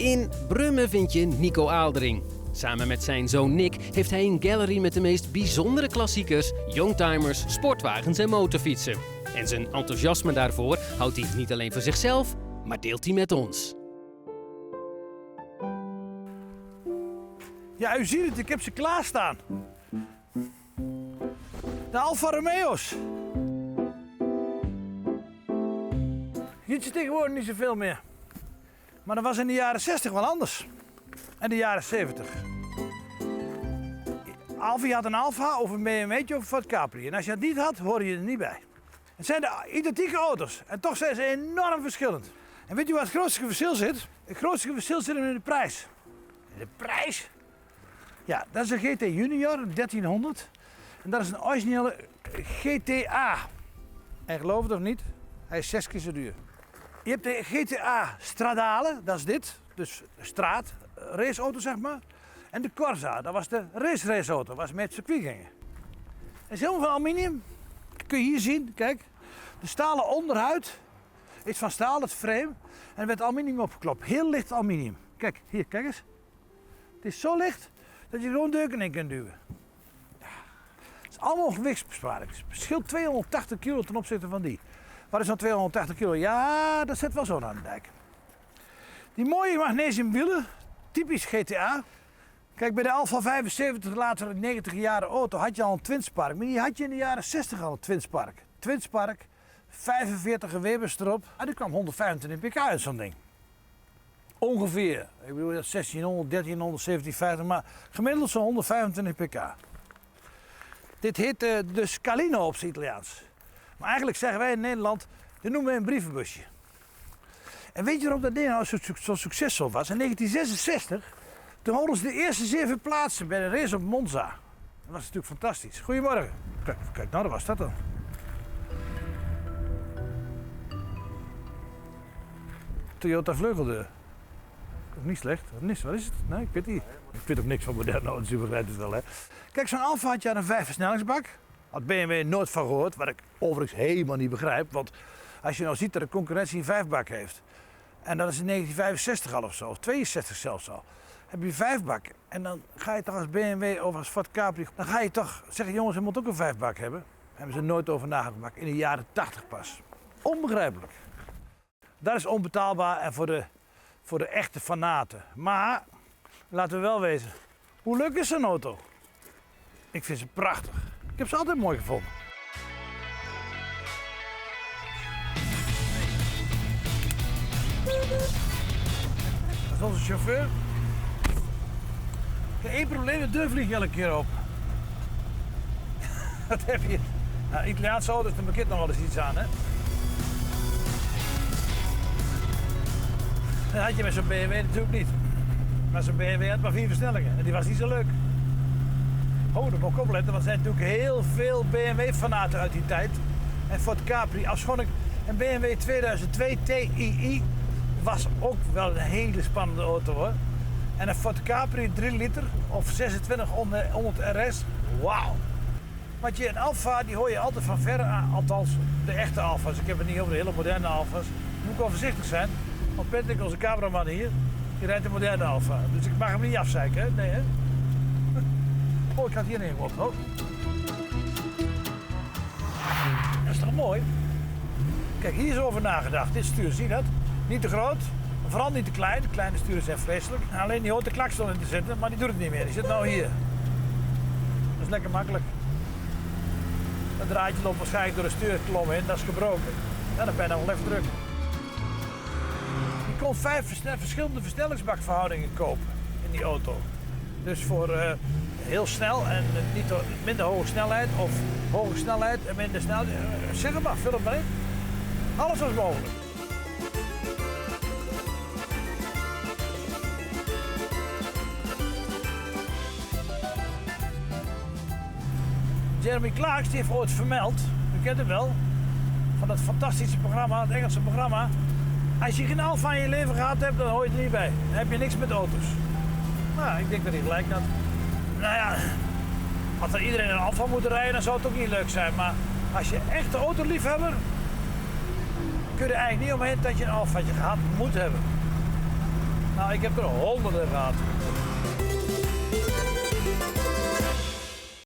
In Brummen vind je Nico Aaldering. Samen met zijn zoon Nick heeft hij een gallery met de meest bijzondere klassiekers, youngtimers, sportwagens en motorfietsen. En zijn enthousiasme daarvoor houdt hij niet alleen voor zichzelf, maar deelt hij met ons. Ja, u ziet het, ik heb ze klaarstaan. De Alfa Romeo's. Je ziet ze tegenwoordig niet zoveel meer. Maar dat was in de jaren 60 wel anders. En de jaren 70. Alfa had een Alfa of een BMW'tje of een Ford Capri. En als je dat niet had, hoorde je er niet bij. Het zijn de identieke auto's. En toch zijn ze enorm verschillend. En weet je waar het grootste verschil zit? Het grootste verschil zit in de prijs. De prijs? Ja, dat is een GT Junior, een 1300. En dat is een originele GTA. En geloof het of niet, hij is 6 keer zo duur. Je hebt de GTA Stradale, dat is dit. Dus straat, raceauto zeg maar. En de Corsa, dat was de raceauto, was met circuitgängen. Het is helemaal van aluminium. Dat kun je hier zien, kijk. De stalen onderhuid is van staal, het frame. En er werd aluminium opgeklopt, heel licht aluminium. Kijk, hier, kijk eens. Het is zo licht dat je er gewoon deuken in kunt duwen. Ja. Het is allemaal gewichtsbesparing. Het verschilt 280 kilo ten opzichte van die. Wat is dan 280 kilo? Ja, dat zit wel zo aan de dijk. Die mooie magnesium wielen, typisch GTA. Kijk, bij de Alfa 75, later in 90 jaren auto, had je al een Twinspark. Maar die had je in de jaren 60 al een Twinspark. Twinspark, 45 Webers erop. En die kwam 125 pk uit zo'n ding. Ongeveer. Ik bedoel, dat 1600, 1300, 1750, maar gemiddeld zo'n 125 pk. Dit heet de Scalino op zijn Italiaans. Maar eigenlijk zeggen wij in Nederland, dit noemen we een brievenbusje. En weet je waarom dat ding nou zo succesvol was? In 1966, toen hadden ze de eerste 7 plaatsen bij de race op Monza. Dat was natuurlijk fantastisch. Goedemorgen. Kijk nou, dat was dat dan. Toyota vleugeldeur. Niet slecht. Wat is het? Nee, ik weet niet. Ik weet ook niks van moderne auto's, u begrijpt het wel, hè. Kijk, zo'n Alfa had je een 5-versnellingsbak. Had BMW nooit van gehoord, wat ik overigens helemaal niet begrijp. Want als je nou ziet dat de concurrentie een 5-bak heeft. En dat is in 1965 al of zo, of 62 zelfs al. Heb je een 5-bak en dan ga je toch als BMW of als Ford Capri, dan ga je toch zeggen, jongens, we moeten ook een 5-bak hebben. Daar hebben ze nooit over nagedacht, in de jaren 80 pas. Onbegrijpelijk. Dat is onbetaalbaar en voor de echte fanaten. Maar, laten we wel wezen, hoe leuk is zo'n auto? Ik vind ze prachtig. Ik heb ze altijd mooi gevonden. Dat is onze chauffeur. Ik heb één probleem, de deur vliegt elke keer op. Dat heb je. Nou, Italiaanse auto's, daar bekent nog wel eens iets aan, hè? Dat had je met zo'n BMW natuurlijk niet. Maar zo'n BMW had maar 4 versnellingen en die was niet zo leuk. Oh, dat moet ik opletten, want er zijn natuurlijk heel veel BMW-fanaten uit die tijd. En Ford Capri, afschoonlijk een BMW 2002 TII was ook wel een hele spannende auto, hoor. En een Ford Capri 3 liter of 2600 RS, wauw. Want een Alfa, die hoor je altijd van ver aan, althans de echte Alfa's. Ik heb het niet over de hele moderne Alfa's. Moet ik wel voorzichtig zijn, want Patrick, onze cameraman hier, die rijdt een moderne Alfa. Dus ik mag hem niet afzeiken, hè? Nee, hè? Oh, ik had hier neer. Oh. Dat is toch mooi? Kijk, hier is over nagedacht. Dit stuur, zie je dat? Niet te groot, vooral niet te klein. De kleine sturen zijn vreselijk. Alleen die hoort de klakson in te zetten, maar die doet het niet meer. Die zit nou hier. Dat is lekker makkelijk. Dat draadje loopt waarschijnlijk door de stuurklom heen, dat is gebroken. Ja, dan ben je dan wel even druk. Je kon 5 verschillende versnellingsbakverhoudingen kopen in die auto. Dus voor heel snel en niet minder hoge snelheid of hoge snelheid en minder snelheid. Zeg het maar, vul het maar in. Alles was mogelijk. Jeremy Clarkson heeft ooit vermeld, u kent hem wel, van dat fantastische programma, het Engelse programma. Als je geen Alfa in je leven gehad hebt, dan hoor je er niet bij. Dan heb je niks met auto's. Nou, ik denk dat hij gelijk had. Nou ja, als er iedereen een Alfa moet rijden, dan zou het ook niet leuk zijn. Maar als je echt een autoliefhebber, kun je er eigenlijk niet omheen dat je een Alfaatje gehad moet hebben. Nou, ik heb er honderden gehad.